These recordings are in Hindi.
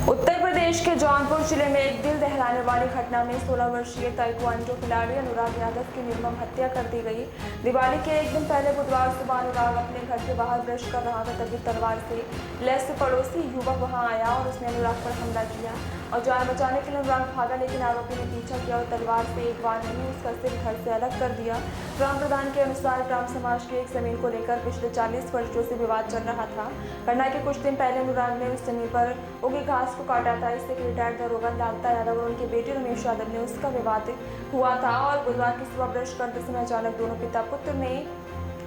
उत्तर प्रदेश के जौनपुर जिले में एक दिल दहलाने वाली घटना में 16 वर्षीय ताइक्वांडो खिलाड़ी अनुराग यादव की निर्मम हत्या कर दी गई। दिवाली के एक दिन पहले बुधवार सुबह अनुराग अपने घर के बाहर ब्रश कर रहा था, तभी तलवार से लैस पड़ोसी युवक वहां आया और उसने अनुराग पर हमला किया और जान बचाने के लिए अनुराग भागा, लेकिन आरोपी ने पीछा किया और तलवार से एक बार नहीं उसका सिर घर से अलग कर दिया। ग्राम प्रधान के अनुसार ग्राम समाज की एक जमीन को लेकर पिछले 40 वर्षों से विवाद चल रहा था। घटना के कुछ दिन पहले अनुराग ने उस जमीन पर उगी घास को काटा था। इससे रिटायर्ड दरोगा लालता यादव और उनके बेटे रमेश यादव ने उसका विवाद हुआ था और बुधवार की सुबह ब्रश करते समय अचानक दोनों पिता पुत्र ने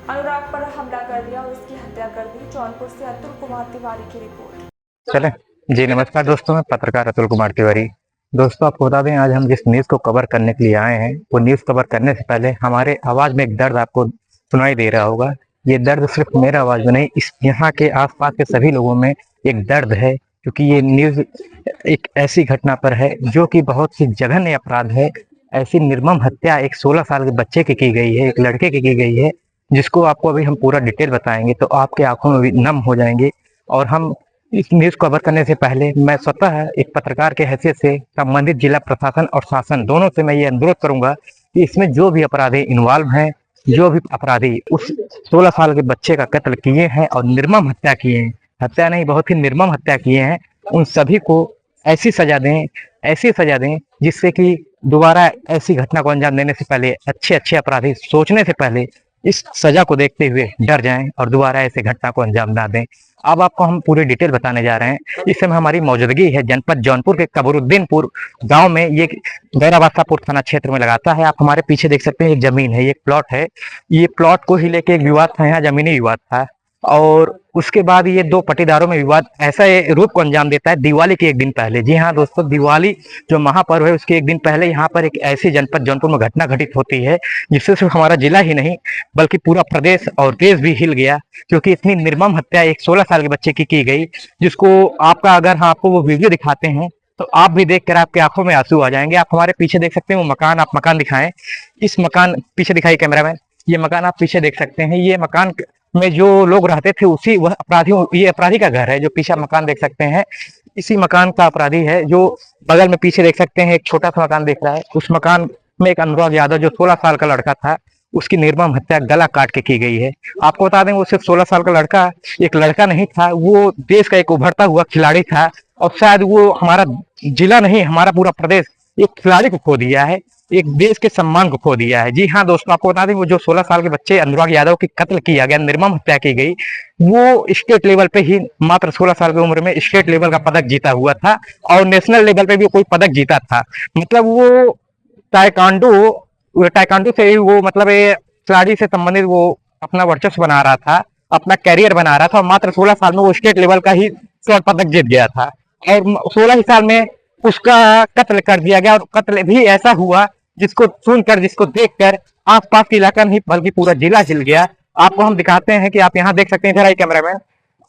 अनुराग पर हमला कर दिया और उसकी हत्या कर दी। जौनपुर से अतुल कुमार तिवारी की रिपोर्ट। चले जी, नमस्कार दोस्तों, मैं पत्रकार अतुल कुमार तिवारी। दोस्तों, आपको बता दें, आज हम जिस न्यूज़ को कवर करने के लिए आए हैं, वो न्यूज़ कवर करने से पहले हमारे आवाज़ में एक दर्द आपको सुनाई दे रहा होगा। ये दर्द सिर्फ मेरा आवाज़ में नहीं, इस यहाँ के आसपास के सभी लोगों में एक दर्द है, क्योंकि ये न्यूज़ एक ऐसी घटना पर है जो कि बहुत ही जघन्य अपराध है। ऐसी निर्मम हत्या एक 16 साल के बच्चे की गई है, एक लड़के की गई है, जिसको आपको अभी हम पूरा डिटेल बताएंगे तो आपके आंखों में भी नम हो जाएंगे। और हम इस न्यूज़ कवर करने से पहले मैं स्वतः एक पत्रकार के हैसियत से संबंधित जिला प्रशासन और शासन दोनों से मैं ये अनुरोध करूंगा कि इसमें जो भी अपराधी इन्वॉल्व हैं, जो भी अपराधी उस 16 साल के बच्चे का कत्ल किए हैं और निर्मम हत्या किए हैं, हत्या नहीं बहुत ही निर्मम हत्या किए हैं, उन सभी को ऐसी सजा दें जिससे कि दोबारा ऐसी घटना को अंजाम देने से पहले अच्छे अपराधी सोचने से पहले इस सजा को देखते हुए डर जाएं और दोबारा ऐसे घटना को अंजाम ना दें। अब आपको हम पूरी डिटेल बताने जा रहे हैं। इस समय हमारी मौजूदगी है जनपद जौनपुर के कबरुद्दीनपुर गांव में। ये गैराबासापुर थाना क्षेत्र में लगाता है। आप हमारे पीछे देख सकते हैं, एक जमीन है, एक प्लॉट है। ये प्लॉट को ही लेके एक विवाद था, यहाँ जमीनी विवाद था और उसके बाद ये दो पटीदारों में विवाद ऐसा रूप को अंजाम देता है दिवाली के एक दिन पहले। जी हाँ दोस्तों, दिवाली जो महापर्व है उसके एक दिन पहले यहाँ पर एक ऐसी जनपद जौनपुर में घटना घटित होती है जिससे सिर्फ हमारा जिला ही नहीं बल्कि पूरा प्रदेश और देश भी हिल गया, क्योंकि इतनी निर्मम हत्या एक 16 साल के बच्चे की गई, जिसको आपका अगर हाँ आपको वो वीडियो दिखाते हैं तो आप भी देखकर आपके आंखों में आंसू आ जाएंगे। आप हमारे पीछे देख सकते हैं वो मकान, आप मकान दिखाएं। इस मकान पीछे दिखाई कैमरामैन, ये मकान आप पीछे देख सकते हैं। ये मकान में जो लोग रहते थे उसी वह अपराधियों, ये अपराधी का घर है जो पीछे मकान देख सकते हैं, इसी मकान का अपराधी है। जो बगल में पीछे देख सकते हैं एक छोटा सा मकान दिख रहा है, उस मकान में एक अनुराग यादव जो 16 साल का लड़का था उसकी निर्मम हत्या गला काट के की गई है। आपको बता दें वो सिर्फ 16 साल का लड़का एक लड़का नहीं था, वो देश का एक उभरता हुआ खिलाड़ी था और शायद वो हमारा जिला नहीं हमारा पूरा प्रदेश एक खिलाड़ी को खो दिया है, एक देश के सम्मान को खो दिया है। जी हाँ दोस्तों, आपको बता दें वो जो 16 साल के बच्चे अनुराग यादव की कत्ल किया गया, निर्मम हत्या की गई, वो स्टेट लेवल पे ही मात्र 16 साल की उम्र में स्टेट लेवल का पदक जीता हुआ था और नेशनल लेवल पे भी कोई पदक जीता था। मतलब वो टाइकांडो से ही वो मतलब खिलाड़ी से संबंधित वो अपना वर्चस्व बना रहा था, अपना कैरियर बना रहा था और मात्र 16 साल में वो स्टेट लेवल का ही स्वर्ण पदक जीत गया था और 16 ही साल में उसका कत्ल कर दिया गया। और कत्ल भी ऐसा हुआ जिसको सुनकर, जिसको देखकर आसपास के इलाका नहीं बल्कि पूरा जिला हिल गया। आपको हम दिखाते हैं कि आप यहाँ देख सकते हैं, इधर आई कैमरामैन,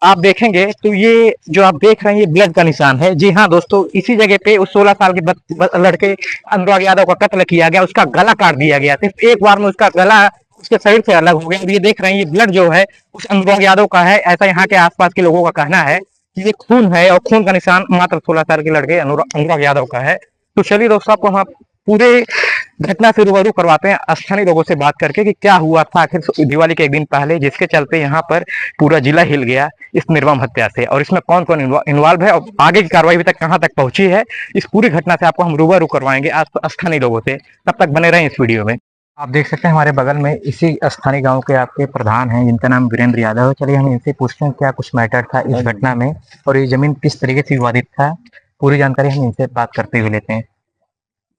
आप देखेंगे तो ये जो आप देख रहे हैं ये ब्लड का निशान है। जी हाँ दोस्तों, इसी जगह पे उस 16 साल के लड़के अनुराग यादव का कत्ल किया गया, उसका गला काट दिया गया। सिर्फ एक बार में उसका गला उसके शरीर से अलग हो गया। ये देख रहे हैं, ये ब्लड जो है उस अनुराग यादव का है, ऐसा यहाँ के आसपास के लोगों का कहना है कि ये खून है और खून का निशान मात्र 16 साल के लड़के अनुराग यादव का है। तो चलिए दोस्तों, आपको हम पूरे घटना से रूबरू करवाते हैं स्थानीय लोगों से बात करके कि क्या हुआ था आखिर दिवाली के एक दिन पहले, जिसके चलते यहाँ पर पूरा जिला हिल गया इस निर्मम हत्या से, और इसमें कौन कौन इन्वॉल्व है और आगे की कार्रवाई अभी तक कहाँ तक पहुंची है, इस पूरी घटना से आपको हम रूबरू करवाएंगे स्थानीय लोगों से। तब तक बने रहें इस वीडियो में। आप देख सकते हैं हमारे बगल में इसी स्थानीय गांव के आपके प्रधान हैं जिनका नाम वीरेंद्र यादव है। चलिए हम इनसे पूछते हैं क्या कुछ मैटर था इस घटना में और ये जमीन किस तरीके से विवादित था, पूरी जानकारी हम इनसे बात करते हुए लेते हैं।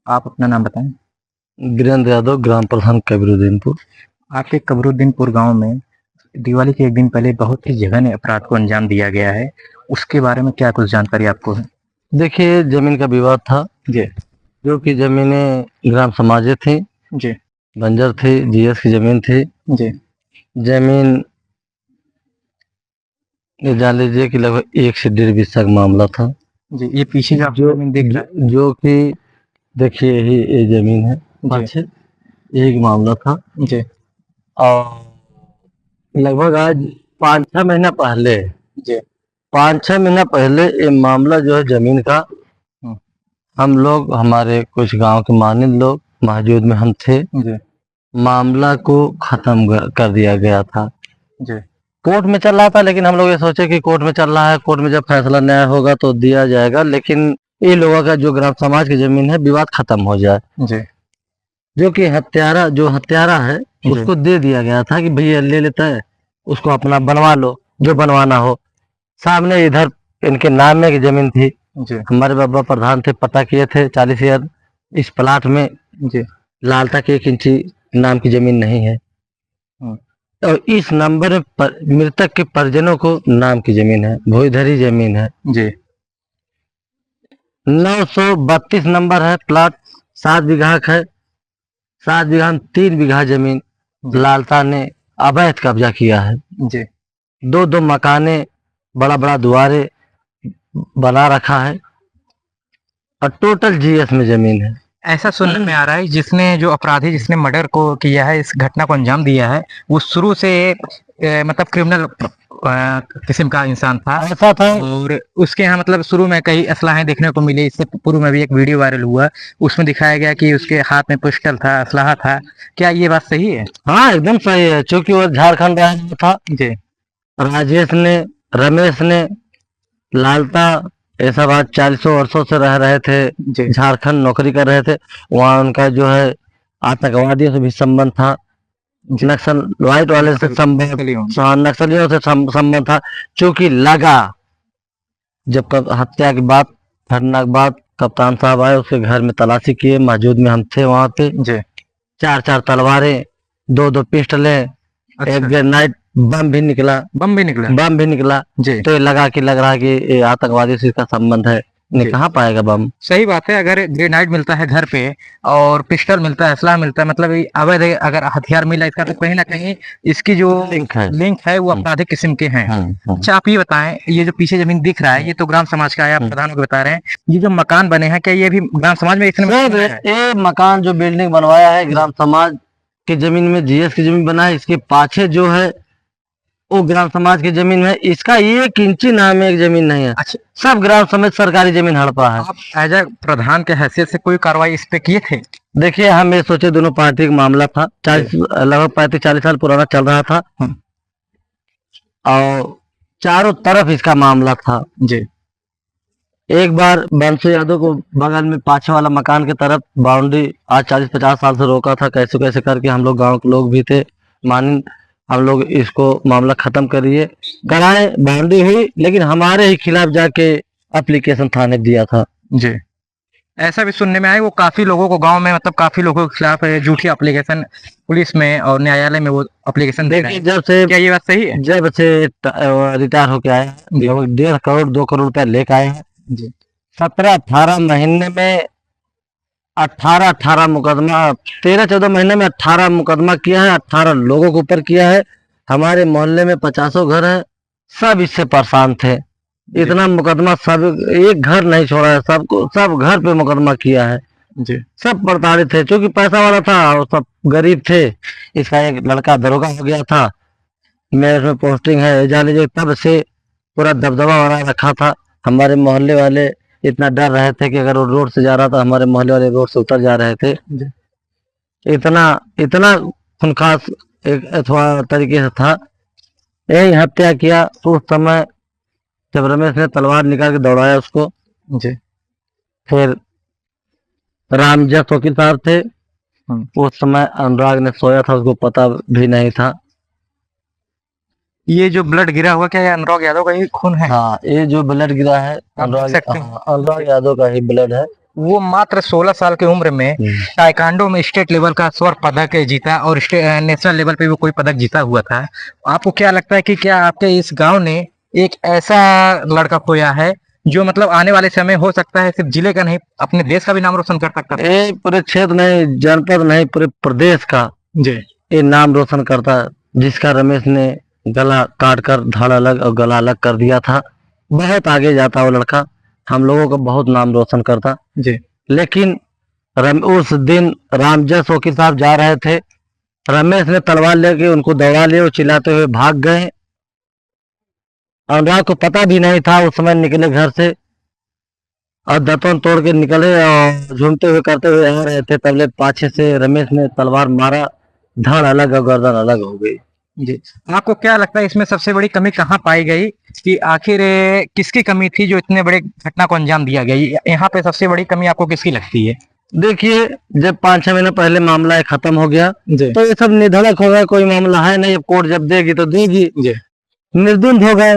आप अपना नाम बताएं। वीरेंद्र यादव, ग्राम प्रधान कबरुद्दीनपुर। आपके कबरुद्दीनपुर गांव में दिवाली के एक दिन पहले बहुत ही जघन्य अपराध को अंजाम दिया गया है, उसके बारे में क्या कुछ जानकारी आपको है? देखिए, जमीन का विवाद था जी, जो कि जमीनें ग्राम समाजे थी जी, बंजर थी, जीएस की जमीन थी जी, जमीन ये जान लीजिए कि लगभग 1 से 1.5 बीघा का मामला था जी। ये पीछे जो आप जमीन देख रहे हैं जो कि देखिए यही ये जमीन है, जी, यही मामला था जी, और लगभग आज 5-6 महीना पहले जी, 5-6 महीना पहले ये मामला जो है जमीन का, हम लोग हमारे कुछ गांव के मानिंद लोग मौजूद में हम थे, मामला को खत्म कर दिया गया था। कोर्ट में चल रहा था, लेकिन हम लोग ये सोचे कि कोर्ट में चल रहा है, कोर्ट में जब फैसला न्याय होगा तो दिया जाएगा, लेकिन ये लोगों का जो ग्राम समाज की जमीन है विवाद खत्म हो जाए। जो कि हत्यारा है उसको दे दिया गया था कि भैया ले लेता है, उसको अपना बनवा लो जो बनवाना हो। सामने इधर इनके नाम में की जमीन थी, हमारे बाबा प्रधान थे, पता किए थे 40,000 इस प्लाट में लालता के 1 इंची नाम की जमीन नहीं है, और इस नंबर में मृतक के परिजनों को नाम की जमीन है, भूइधरी जमीन है जी। 932 नंबर है, प्लाट 7 बीघा का है। 7 बीघा में 3 बीघा जमीन लालता ने अवैध कब्जा किया है जी। 2 मकाने, बड़ा बड़ा द्वारे बना रखा है, और टोटल जीएस में जमीन है। ऐसा सुनने में आ रहा है जिसने जो अपराधी जिसने मर्डर को किया है, इस घटना को अंजाम दिया है, वो शुरू से मतलब क्रिमिनल किस्म का इंसान था, ऐसा था। और उसके यहाँ मतलब शुरू में कई असलाहें देखने को मिली। इससे पूर्व में भी एक वीडियो वायरल हुआ, उसमें दिखाया गया कि उसके हाथ में पिस्टल था, असलाहा था। क्या ये बात सही है? हाँ, एकदम सही है, क्योंकि वो झारखंड राज्य था जी। राजेश ने, रमेश ने, लालता ऐसा बात 40 वर्षों से रह रहे थे झारखंड, नौकरी कर रहे थे। वहाँ उनका जो है आतंकवादियों से भी संबंध था, नक्सल वाइट वाले से संबंध, नक्सलियों से संबंध था। चूंकि लगा जब हत्या की बात, घटना के बाद कप्तान साहब आए, उसके घर में तलाशी किए, मौजूद में हम थे वहाँ पे। 4 तलवारें, 2 पिस्टलें, एक ग्रेनाइट बम भी निकला जी। तो ये लगा कि लग रहा है कि ये आतंकवादी से इसका संबंध है। नहीं, कहाँ पाएगा बम? सही बात है। अगर ग्रेनाइट मिलता है घर पे और पिस्टल मिलता है, असला मिलता है, मतलब अवैध अगर हथियार मिला, इसका तो कहीं ना कहीं इसकी जो लिंक है वो आपराधिक किस्म के हैं। अच्छा, आप ये बताएं, ये जो पीछे जमीन दिख रहा है, ये तो ग्राम समाज का है, आप प्रधानों को बता रहे हैं। ये जो मकान बने हैं, क्या ये भी ग्राम समाज में? ये मकान जो बिल्डिंग बनवाया है ग्राम समाज की जमीन में, जीएस की जमीन बना है। इसके पाछे जो है वो ग्राम समाज की जमीन है, इसका 1 इंची नाम में एक जमीन नहीं है। अच्छा, सब ग्राम समेत सरकारी जमीन हड़पा है। आप एज ए प्रधान के हैसियत से कोई कार्रवाई इस पे किए थे? देखिए, हम ये सोचे, दोनों पार्टी का मामला था, लगभग 35-40 साल पुराना चल रहा था, और चारों तरफ इसका मामला था जी। एक बार बंसू यादव को बगल में पाछे वाला मकान की तरफ बाउंड्री आज 40-50 साल से रोका था, कैसे कैसे करके हम लोग गाँव के लोग भी थे, मानिंद हम लोग इसको मामला खत्म कराए, बाउंड्री हुई, लेकिन हमारे ही खिलाफ जाके एप्लीकेशन थाने दिया था जी। ऐसा भी सुनने में आया, वो काफी लोगों को गांव में, मतलब काफी लोगों के खिलाफ झूठी एप्लीकेशन पुलिस में और न्यायालय में वो एप्लीकेशन दे रहे हैं। जब से, क्या ये बात सही है? जब से रिटायर होके आए हैं, 1.5 करोड़ 2 करोड़ रुपया लेके आए हैं जी। 17-18 महीने में 18 मुकदमा, 13-14 महीने में 18 मुकदमा किया है, 18 लोगों के ऊपर किया है। हमारे मोहल्ले में 50 घर है, सब इससे परेशान थे। इतना मुकदमा, सब एक घर नहीं छोड़ा है, सबको, सब घर पे मुकदमा किया है जी। सब प्रताड़ित थे, क्योंकि पैसा वाला था और सब गरीब थे। इसका एक लड़का दरोगा हो गया था, मेरे में पोस्टिंग है, जान लीजिए। तब से पूरा दबदबा बना रखा था। हमारे मोहल्ले वाले इतना डर रहे थे कि अगर वो रोड से जा रहा था, हमारे मोहल्ले वाले रोड से उतर जा रहे थे। इतना खुनखास एक अथवा तरीके से था। यही हत्या किया उस समय जब रमेश ने तलवार निकाल के दौड़ाया उसको जी। फिर रामजस वकील साहब थे, उस समय अनुराग ने सोया था, उसको पता भी नहीं था। ये जो ब्लड गिरा हुआ, क्या ये अनुराग यादव का ही खून है? हाँ, ये जो ब्लड गिरा है अनुराग यादव का ही ब्लड है। वो मात्र 16 साल की उम्र में ताइक्वांडो में स्टेट लेवल का स्वर्ण पदक जीता, और नेशनल लेवल पे भी कोई पदक जीता हुआ था। आपको क्या लगता है कि क्या आपके इस गांव ने एक ऐसा लड़का खोया है जो मतलब आने वाले समय हो सकता है सिर्फ जिले का नहीं, अपने देश का भी नाम रोशन कर सकता है? पूरे क्षेत्र नहीं, जनपद नहीं, पूरे प्रदेश का जी ये नाम रोशन करता, जिसका रमेश ने गला काट कर धड़ अलग और गला अलग कर दिया था। बहुत आगे जाता वो लड़का, हम लोगों का बहुत नाम रोशन करता जी। लेकिन उस दिन रामजस वकील साहब जा रहे थे, रमेश ने तलवार लेके उनको दौड़ा लिया, वो चिल्लाते हुए भाग गए, अनुराग को पता भी नहीं था, उस समय निकले घर से और दांतों तोड़ के निकले और झूमते हुए करते हुए आ रहे थे, तबले पाछे से रमेश ने तलवार मारा, धड़ अलग और गर्दन अलग हो गई। जी, आपको क्या लगता है इसमें सबसे बड़ी कमी कहाँ पाई गई कि आखिर किसकी कमी थी जो इतने बड़े घटना को अंजाम दिया गया? यहाँ पे सबसे बड़ी कमी आपको किसकी लगती है? देखिए, जब 5-6 महीने पहले मामला ये खत्म हो गया जी तो ये सब निधड़क हो गया, कोई मामला है नहीं, अब कोर्ट जब देगी तो देगी, जी निर्दुंद हो गए।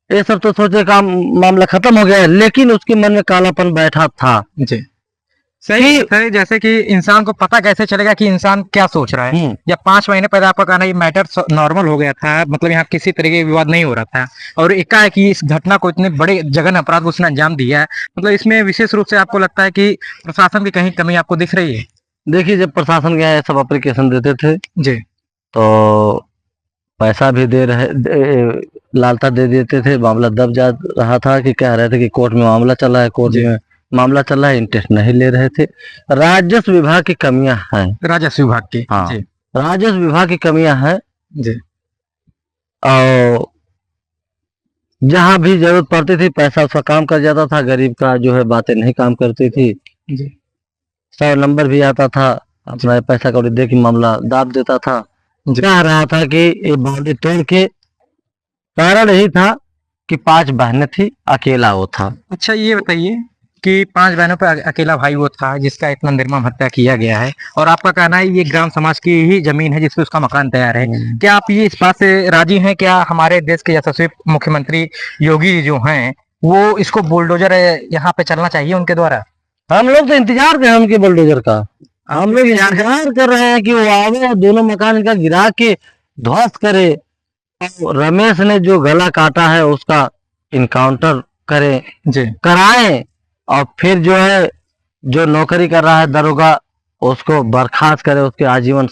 ये सब तो सोचे का मामला खत्म हो गया है, लेकिन उसके मन में कालापन बैठा था। जी, सही है। जैसे कि इंसान को पता कैसे चलेगा कि इंसान क्या सोच रहा है? या 5 महीने पहले आपका कहना ये मैटर नॉर्मल हो गया था, मतलब यहाँ किसी तरह के विवाद नहीं हो रहा था, और एकाएक ही इस घटना को इतने बड़े जघन्य अपराध को उसने अंजाम दिया है, मतलब इसमें विशेष रूप से आपको लगता है कि प्रशासन की कहीं कमी आपको दिख रही है? देखिए, जब प्रशासन गया ये सब एप्लीकेशन देते थे जी तो पैसा भी लालता दे देते थे, मामला दब जा रहा था कि कह रहे थे कि कोर्ट में मामला चला है, कोर्ट में मामला चला है, इंटरेस्ट नहीं ले रहे थे। राजस्व विभाग की कमियां हैं। राजस्व विभाग की? हाँ, जी राजस्व विभाग की कमियां हैं। जी और जहां भी जरूरत पड़ती थी पैसा उसका काम कर जाता था, गरीब का जो है बातें नहीं काम करती थी। जी 100 नंबर भी आता था, अपना पैसा कौड़ी दे के मामला दाब देता था। कह रहा था कि ये बाउंड्री तोड़ के, कारण यही था कि 5 बहनें थी, अकेला वो था। अच्छा, ये बताइए कि 5 बहनों पर अकेला भाई वो था जिसका इतना निर्मम हत्या किया गया है, और आपका कहना है ये ग्राम समाज की ही जमीन है जिसपे उसका मकान तैयार है। क्या आप ये इस बात से राजी हैं? क्या हमारे देश के यशस्वी मुख्यमंत्री योगी जी जो हैं वो इसको बुलडोजर यहाँ पे चलना चाहिए उनके द्वारा? हम लोग तो इंतजार कर रहे हैं उनके बुलडोजर का, हम लोग इंतजार कर रहे हैं कि वो आवे, दोनों मकान इनका गिरा के ध्वस्त करे, रमेश ने जो गला काटा है उसका इनकाउंटर करे, जी कराए, और फिर जो है जो नौकरी कर रहा है दरोगा उसको बर्खास्त करे, उसके आजीवन